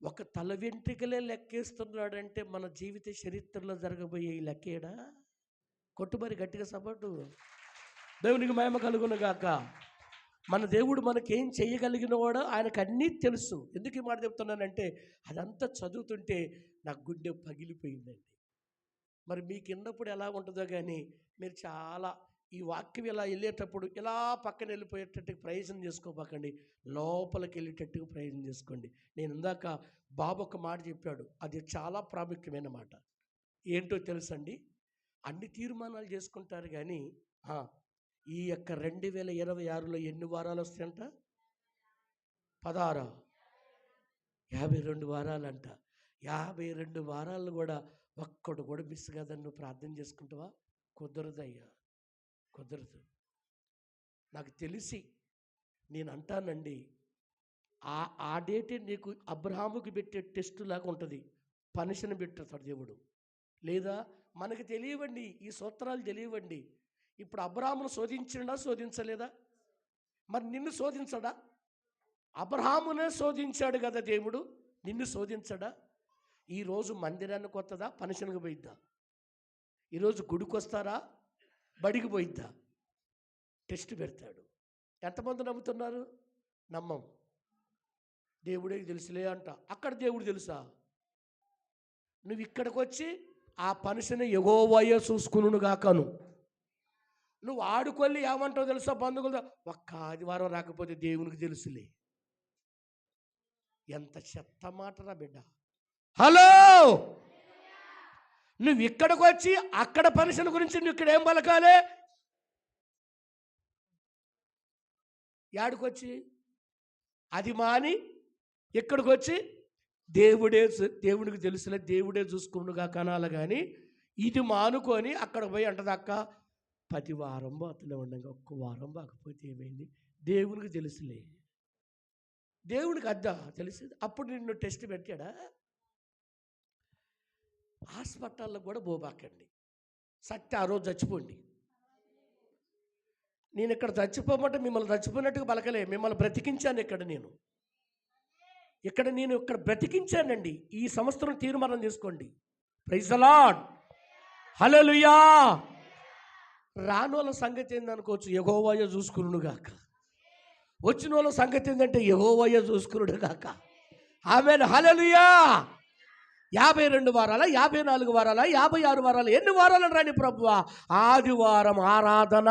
ఒక తల వెంట్రుకలే లెక్కేస్తున్నాడంటే మన జీవిత చరిత్రలో జరగబోయే ఈ లెక్కేడా? కొట్టుబరి గట్టిగా సపోర్టు. దేవునికి మహిమ కలుగును గాక. మన దేవుడు మనకేం చేయగలిగిన వాడో ఆయనకు అన్నీ తెలుసు. ఎందుకు ఈ మాట చెప్తున్నానంటే, అదంతా చదువుతుంటే నాకు గుండె పగిలిపోయిందండి. మరి మీకు విన్నప్పుడు ఎలా ఉంటుందో కానీ మీరు చాలా ఈ వాక్యం ఇలా వెళ్ళేటప్పుడు ఇలా పక్కన వెళ్ళిపోయేటట్టు ప్రయత్నం చేసుకోబాకండి, లోపలికి వెళ్ళేటట్టుగా ప్రయత్నం చేసుకోండి. నేను ఇందాక బాబు ఒక మాట చెప్పాడు, అది చాలా ప్రాముఖ్యమైన మాట. ఏంటో తెలుసండి, అన్ని తీర్మానాలు చేసుకుంటారు కానీ ఈ యొక్క 2026లో ఎన్ని వారాలు వస్తాయంట? 16, 52 వారాలంట. 52 వారాలు కూడా ఒక్కడు కూడా మిస్ కాదని నువ్వు ప్రార్థన చేసుకుంటావా? కుదరదయ్యా, కుదరదు. నాకు తెలిసి నేను అంటానండి, ఆ డేటే నీకు అబ్రహాముకి పెట్టే టెస్ట్ లాగా ఉంటుంది, పనిషను పెట్టేస్తాడు దేవుడు. లేదా మనకు తెలియవండి, ఈ సూత్రాలు తెలియవండి. ఇప్పుడు అబ్రహామును శోధించడా శోధించలేదా? మరి నిన్ను శోధించడా? అబ్రహామునే శోధించాడు కదా దేవుడు, నిన్ను శోధించడా? ఈరోజు మందిరానికి వస్తుందా, పనిషన్కి పోయిద్దా? ఈరోజు గుడికి వస్తారా, బడికి పోయిద్దా? టెస్ట్ పెడతాడు. ఎంతమంది నమ్ముతున్నారు? నమ్మం. దేవుడే తెలుసులే అంట. అక్కడ దేవుడు తెలుసా? నువ్వు ఇక్కడికి వచ్చి ఆ పనిషిని యెహోవాయే చూసుకును గాకను. నువ్వు ఆడుకొల్లి ఏమంటావు తెలుసా? బంధువులు ఒక్క ఆదివారం రాకపోతే దేవునికి తెలుసులే. ఎంత చెత్త మాటరా బిడ్డ. హలో, నువ్వు ఇక్కడికి వచ్చి అక్కడ పనిషిని గురించి నువ్వు ఇక్కడ ఏం పలకాలే? యాడికొచ్చి అది మాని ఇక్కడికి వచ్చి దేవుడికి తెలుసులే, దేవుడే చూసుకునుగా కనాలి. కానీ ఇది మానుకొని అక్కడ పోయి అంటది అక్క 10 వారం పోతూనే ఉండగా ఒక్క వారం బాకపోతే ఏమైంది? దేవునికి తెలుసులే. దేవునికి అద్దా తెలుసు. అప్పుడు నిన్ను టెస్ట్ పెట్టాడా? హాస్పిటల్లో కూడా పోబాకండి. సత్య ఆ రోజు చచ్చిపోండి. నేను ఇక్కడ చచ్చిపోమంటే మిమ్మల్ని చచ్చిపోయినట్టుగా పలకలే, మిమ్మల్ని బ్రతికించాను. ఇక్కడ నేను బ్రతికించానండి. ఈ సంవత్సరం తీర్మానం చేసుకోండి. ప్రైజ్ ది లార్డ్, హల్లెలూయా. రానోళ్ళ సంగతి ఏందనుకోవచ్చు, యెహోవాయే చూసుకునుగాక. వచ్చిన వాళ్ళ సంగతి ఏంటంటే యెహోవాయే చూసుకునుగాక. ఆమేన్, హల్లెలూయా. 52 వారాల, 54 వారాల, 56 వారాలు, ఎన్ని వారాలు రాని ప్రభువా? ఆదివారం ఆరాధన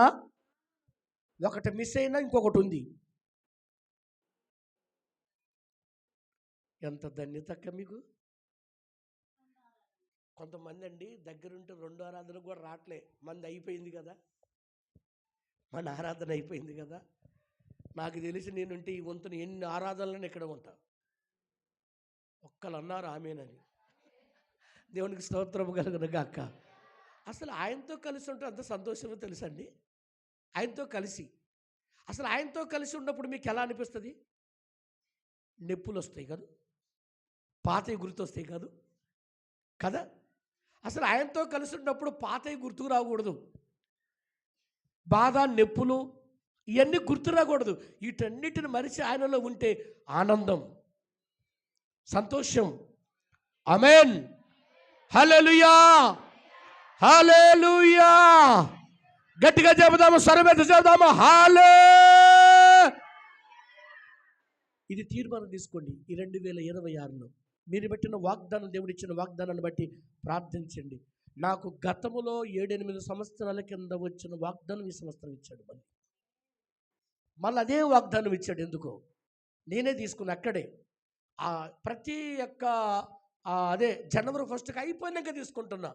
ఒకటి మిస్ అయినా ఇంకొకటి ఉంది. ఎంత ధన్యతక్క మీకు. కొంతమంది అండి దగ్గరుంటే 2 ఆరాధనలు కూడా రావట్లే. మంది అయిపోయింది కదా, మన ఆరాధన అయిపోయింది కదా. నాకు తెలిసి నేనుంటే ఈ వంతుని ఎన్ని ఆరాధనలను ఇక్కడ ఉంటా. ఒక్కళ్ళు అన్నారు ఆమెనని. దేవునికి స్తోత్రం కలుగును గాక. అసలు ఆయనతో కలిసి ఉంటే అంత సంతోషమో తెలుసండి. ఆయనతో కలిసి ఉన్నప్పుడు మీకు ఎలా అనిపిస్తుంది? నొప్పులు వస్తాయి కదా, పాతవి గుర్తొస్తాయి కాదు కదా. అసలు ఆయనతో కలిసి ఉన్నప్పుడు పాతవి గుర్తుకు రాకూడదు. బాధ, నొప్పులు ఇవన్నీ గుర్తు రాకూడదు. వీటన్నిటిని మరిచి ఆయనలో ఉంటే ఆనందం, సంతోషం. ఆమేన్, హల్లెలూయా, హల్లెలూయా. గట్టిగా చెబుదాము, స్వరమెత్తి చెబుదాము, హల్లే. ఇది తీర్మానం తీసుకోండి. ఈ 2026లో మీరు పెట్టిన వాగ్దానం, దేవుడు ఇచ్చిన వాగ్దానాన్ని బట్టి ప్రార్థించండి. నాకు గతములో 7-8 సంవత్సరాల కింద వచ్చిన వాగ్దానం ఈ సంవత్సరం ఇచ్చాడు. మళ్ళీ అదే వాగ్దానం ఇచ్చాడు. ఎందుకో నేనే తీసుకున్నా. అక్కడే ప్రతి ఒక్క అదే జనవరి 1కి అయిపోయినాక తీసుకుంటున్నా.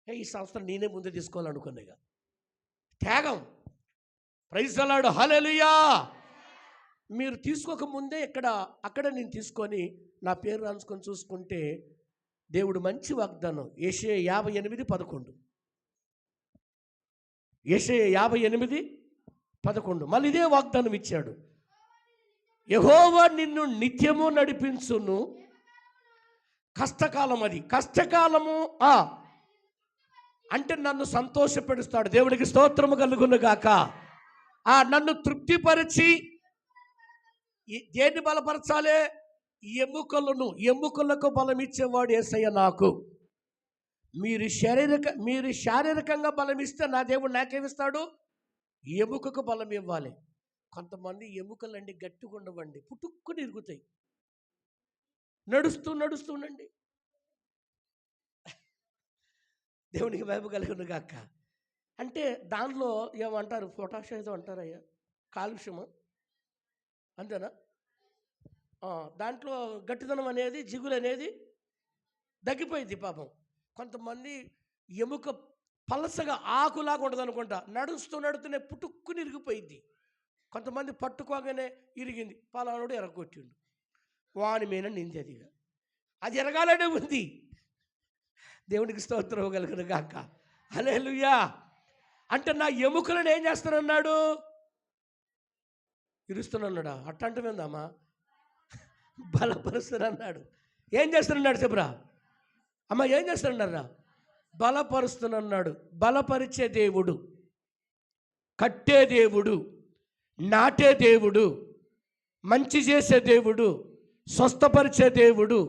ఈ సంవత్సరం నేనే ముందే తీసుకోవాలనుకున్నాగా. త్యాగం. ప్రైజ్ ది లార్డ్, హల్లెలూయా. మీరు తీసుకోకముందే అక్కడ నేను తీసుకొని నా పేరు రాసుకొని చూసుకుంటే దేవుడు మంచి వాగ్దానం. యెషయా 58:11. యెషయా 58:11 మళ్ళీ ఇదే వాగ్దానం ఇచ్చాడు. యెహోవా నిన్ను నిత్యము నడిపించును. కష్టకాలం, అది కష్టకాలము అంటే నన్ను సంతోషపెడుస్తాడు. దేవుడికి స్తోత్రము కలుగును గాక. నన్ను తృప్తిపరిచి దేన్ని బలపరచాలి? ఎముకలకు బలం ఇచ్చేవాడు యేసయ్య నాకు. మీరు శారీరకంగా బలం ఇస్తే నా దేవుడు నాకేమిస్తాడు? ఎముకకు బలం ఇవ్వాలి. కొంతమంది ఎముకలండి గట్టిగా ఉండవండి, పుట్టుక్కుని ఇరుగుతాయి. నడుస్తుండండి. దేవునికి మహిమ కలుగును గాక. అంటే దానిలో ఏమంటారు? పొటాష్ ఏదో అంటారయ్యా, కాలుష్యము అంతేనా? దాంట్లో గట్టిదనం అనేది, జిగులు అనేది తగ్గిపోయింది పాపం. కొంతమంది ఎముక పలసగా ఆకులాగా ఉండదు అనుకుంటా, నడుస్తూనే పుట్టుక్కుని ఇరిగిపోయింది. కొంతమంది పట్టుకోగానే ఇరిగింది, పలానుడు ఎరగొట్టిండు, వాని మీద నిందదిగా. అది ఎరగాలనే ఉంది. దేవునికి స్తోత్రం కలుగును గాక. హల్లెలూయా. అంటే నా ఎముకలను ఏం చేస్తానన్నాడు? ఇరుస్తున్నాడా? అట్టంటమేందమ్మా, బలపరుస్తానన్నాడు. ఏం చేస్తానన్నాడు చెప్పురా అమ్మ, ఏం చేస్తానన్నారా? బలపరుస్తానన్నాడు. బలపరిచే దేవుడు, కట్టే దేవుడు, నాటే దేవుడు, మంచి చేసే దేవుడు, స్వస్థపరిచే దేవుడు,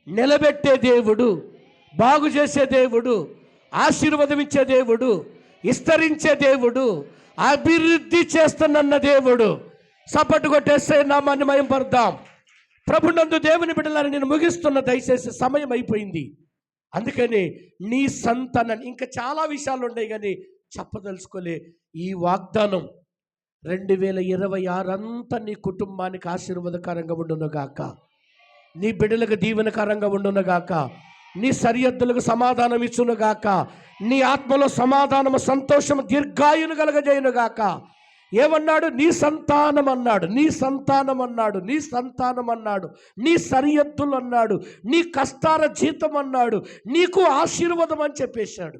నిలబెట్టే దేవుడు, బాగు చేసే దేవుడు, ఆశీర్వాదం ఇచ్చే దేవుడు, విస్తరించే దేవుడు, అభివృద్ధి చేస్తున్న దేవుడు. సపట్టు కొట్టేస్తే నామాన్ని మహిమపడదాం. ప్రభునందు దేవుని బిడ్డలారా, నేను ముగిస్తున్న, దయచేసి సమయం అయిపోయింది. అందుకని నీ సంతానాన్ని, ఇంకా చాలా విషయాలు ఉన్నాయి కానీ చెప్పదలుచుకోలే. ఈ వాగ్దానం 2026 అంతా నీ కుటుంబానికి ఆశీర్వాదకరంగా ఉండునుగాక, నీ బిడ్డలకు దీవెనకరంగా ఉండునుగాక, నీ సరిహద్దులకు సమాధానం ఇచ్చునుగాక, నీ ఆత్మలో సమాధానము, సంతోషము, దీర్ఘాయును కలగజేయునుగాక. ఏమన్నాడు? నీ సంతానం అన్నాడు, నీ సంతానం అన్నాడు, నీ సంతానం అన్నాడు, నీ సరిహద్దులు అన్నాడు, నీ కష్టాల జీతం అన్నాడు, నీకు ఆశీర్వాదం అని చెప్పేశాడు.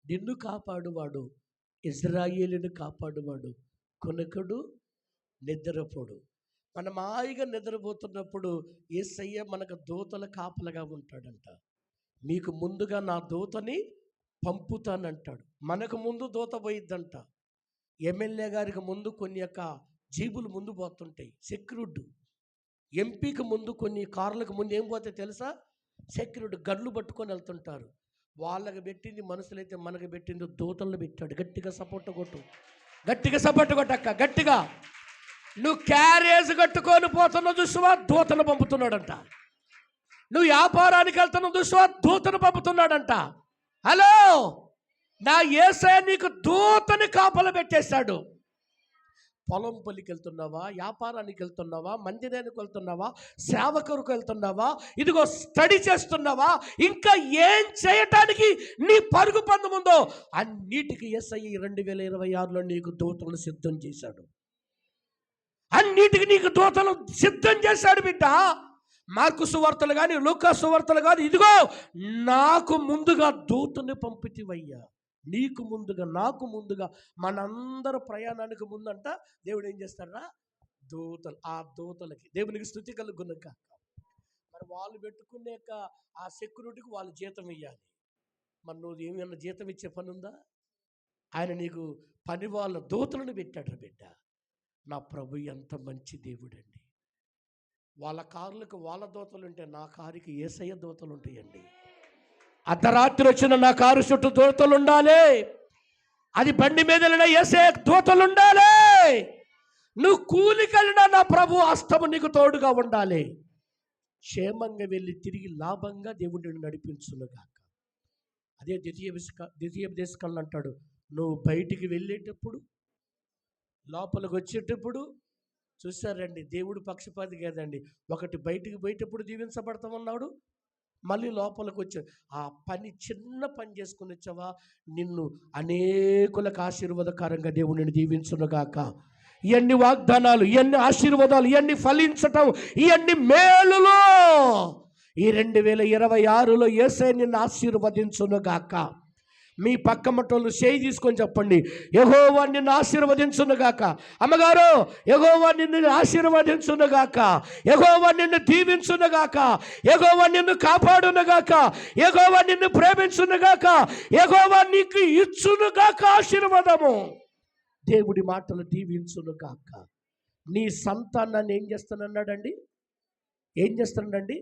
నిన్ను కాపాడువాడు, ఇజ్రాయేలుని కాపాడువాడు, కొనకడు, నిద్రపోడు. మనం హాయిగా నిద్రపోతున్నప్పుడు యేసయ్య మనకు దూతల కాపలగా ఉంటాడంట. మీకు ముందుగా నా దూతని పంపుతానంటాడు. మనకు ముందు దూత పోయిద్దంట. ఎమ్మెల్యే గారికి ముందు కొన్ని యొక్క జీబులు ముందు పోతుంటాయి, సెక్యూరిటీ. ఎంపీకి ముందు కొన్ని కార్లకు ముందు ఏం పోతే తెలుసా? సెక్యూరిటీ గన్లు పట్టుకొని వెళ్తుంటారు. వాళ్ళకి పెట్టింది మనుషులైతే మనకు పెట్టింది దూతలను పెట్టాడు. గట్టిగా సపోర్ట్ కొట్టు, గట్టిగా సపోర్ట్ కొట్టక్క, గట్టిగా. నువ్వు క్యారేజ్ కట్టుకొని పోతున్నావు చూసువా, దూతను పంపుతున్నాడంట. నువ్వు వ్యాపారానికి వెళ్తున్నావు చూసువా, దూతను పంపుతున్నాడంట. హలో, నా యేసయ్య నీకు దూతని కాపలా పెట్టేశాడు. పొలం పల్లికి వెళ్తున్నావా, వ్యాపారానికి వెళ్తున్నావా, మందిరానికి వెళ్తున్నావా, సేవ కొరకు వెళ్తున్నావా, ఇదిగో స్టడీ చేస్తున్నావా, ఇంకా ఏం చేయటానికి నీ పరుగు పందెం ఉందో అన్నిటికీ యేసయ్య 2026లో నీకు దూతలను సిద్ధం చేశాడు. అన్నిటికీ నీకు దూతలు సిద్ధం చేశాడు బిడ్డ. మార్కు సువార్తలు కానీ, లూకా సువార్తలు కానీ, ఇదిగో నాకు ముందుగా దూతని పంపితివయ్యా. నీకు ముందుగా, నాకు ముందుగా, మనందరూ ప్రయాణానికి ముందంట దేవుడు ఏం చేస్తాడా? దూతలు. ఆ దూతలకి దేవునికి స్తుతి కలుగునుగాక. మరి వాళ్ళు పెట్టుకునే ఆ సెక్యూరిటీకి వాళ్ళు జీతం ఇవ్వాలి. మరి నువ్వు ఏమైనా జీతం ఇచ్చే పని ఉందా? ఆయన నీకు పని వాళ్ళ దూతలను పెట్టాడు బిడ్డ. నా ప్రభు ఎంత మంచి దేవుడండి. వాళ్ళ కార్లకు వాళ్ళ దూతలు ఉంటే నా కారుకి యేసయ్య దూతలు ఉంటాయండి. అర్ధరాత్రి వచ్చిన నా కారు చుట్టూ దూతలు ఉండాలి. అది బండి మీద వెళ్ళినా యేసయ్య దూతలు ఉండాలి. నువ్వు కూలికెళ్ళినా నా ప్రభు హస్తము నీకు తోడుగా ఉండాలి. క్షేమంగా వెళ్ళి తిరిగి లాభంగా దేవుడిని నడిపించునుగాక. అదే ద్వితీయోపదేశకాండం అంటాడు, నువ్వు బయటికి వెళ్ళేటప్పుడు, లోపలికి వచ్చేటప్పుడు, చూసారండి దేవుడు పక్షపాతి కదండి. ఒకటి బయటికి పోయేటప్పుడు దీవించబడతామన్నాడు, మళ్ళీ లోపలికి వచ్చా ఆ పని, చిన్న పని చేసుకుని వచ్చావా, నిన్ను అనేకులకు ఆశీర్వాదకరంగా దేవుడు నిన్ను దీవించునుగాక. ఇవన్నీ వాగ్దానాలు, ఇవన్నీ ఆశీర్వాదాలు, ఇవన్నీ ఫలించటం, ఇవన్నీ మేలులో ఈ 2026లో యేసయ్య నిన్ను ఆశీర్వదించునుగాక. మీ పక్క మట్టోళ్ళు చేయి తీసుకొని చెప్పండి, యెహోవా నిన్ను ఆశీర్వదించునుగాక. అమ్మగారు, యెహోవా నిన్ను ఆశీర్వదించునుగాక, యెహోవా నిన్ను దీవించునుగాక, యెహోవా నిన్ను కాపాడునుగాక, యెహోవా నిన్ను ప్రేమించునుగాక, యెహోవా నీకు ఇచ్చునుగాక ఆశీర్వాదము. దేవుడి మాటలు దీవించునుగాక. నీ సంతానాన్ని ఏం చేస్తానన్నాడండి? ఏం చేస్తానండి?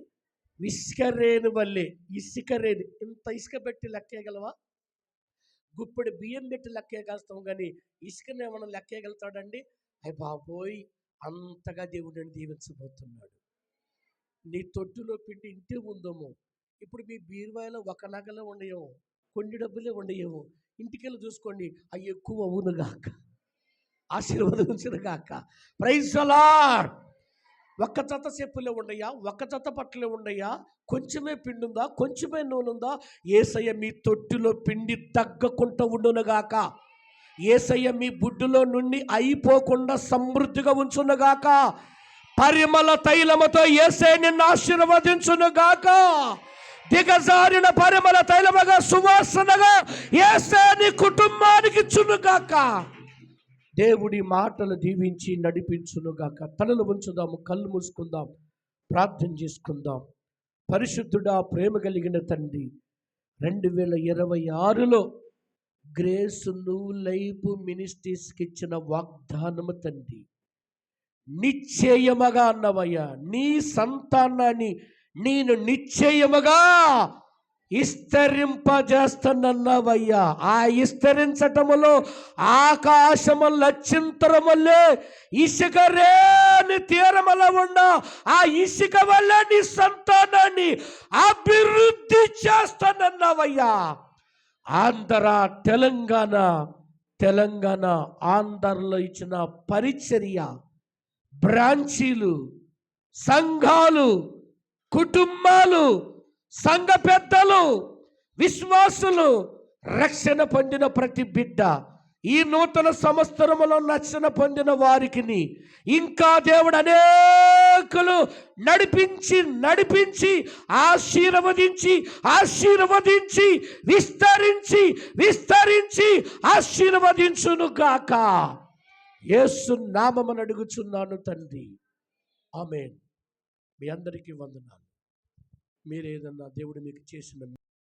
ఇసుకరేణు వల్లే. ఇసుకరేణు, ఇంత ఇసుక పెట్టి లెక్కేయగలవా? గుప్పెడు బియ్యం పెట్టి లెక్కేయగలుస్తాం కానీ ఇసుకని ఏమన్నా లెక్కేయగలుగుతాడండి? అయ్య బాబోయ్, అంతగా దేవుడిని దీవించబోతున్నాడు. నీ తొట్టులో పిండి ఇంటి ఉందేమో, ఇప్పుడు మీ బీరువాలో ఒక నగలే ఉండయేమో, కొన్ని డబ్బులే ఉండయేమో. ఇంటికెళ్ళి చూసుకోండి, అవి ఎక్కువ అవునుగాక, ఆశీర్వదించునుగాక. Praise the Lord. ఒక్క జత చెప్పులే ఉండయా, ఒక్క జత బట్టలే ఉండయా, కొంచెమే పిండి ఉందా, కొంచెమే నూనె ఉందా? యేసయ్య మీ తొట్టిలో పిండి తగ్గకుండా ఉండునుగాక. యేసయ్య మీ బుడ్డులో నుండి అయిపోకుండా సమృద్ధిగా ఉంచునుగాక. పరిమళ తైలముతో యేసయ్య నిన్ను ఆశీర్వదించునుగాక. దిగజారిన పరిమళ తైలముగా, సువాసనగా యేసయ్య నీ కుటుంబానికి ఇచ్చునుగాక. దేవుడి మాటలు దీవించి నడిపించునుగాక. తలలు ఉంచుదాము, కళ్ళు మూసుకుందాం, ప్రార్థన చేసుకుందాం. పరిశుద్ధుడా, ప్రేమ కలిగిన తండ్రి, 2026లో గ్రేస్ న్యూ లైఫ్ మినిస్ట్రీస్కి ఇచ్చిన వాగ్దానము తండ్రి, నిశ్చయముగా అన్నవయ్యా, నీ సంతానాన్ని నేను నిశ్చయముగా విస్తరింపజేస్తానన్నావయ్యా. ఆ విస్తరించటములో ఆకాశము లచ్చింతరములే ఇసుక రేని తీరముల ఉన్న ఆ ఇసుక వల్ల నీ సంతానాన్ని అభివృద్ధి చేస్తానన్నావయ్యా. ఆంధ్ర తెలంగాణ ఆంధ్రలో ఇచ్చిన పరిచర్య, బ్రాంచీలు, సంఘాలు, కుటుంబాలు, సంఘ పెద్దలు, విశ్వాసులు, రక్షణ పొందిన ప్రతి బిడ్డ, ఈ నూతన సంవత్సరములో రక్షణ పొందిన వారికి ఇంకా దేవుడు అనేకులు నడిపించి ఆశీర్వదించి విస్తరించి ఆశీర్వదించును గాక. యేసు నామమున అడుగుచున్నాను తండ్రి, ఆమేన్. మీ అందరికీ వందనాలు. మీరేదన్నా దేవుడు మీకు చేసిన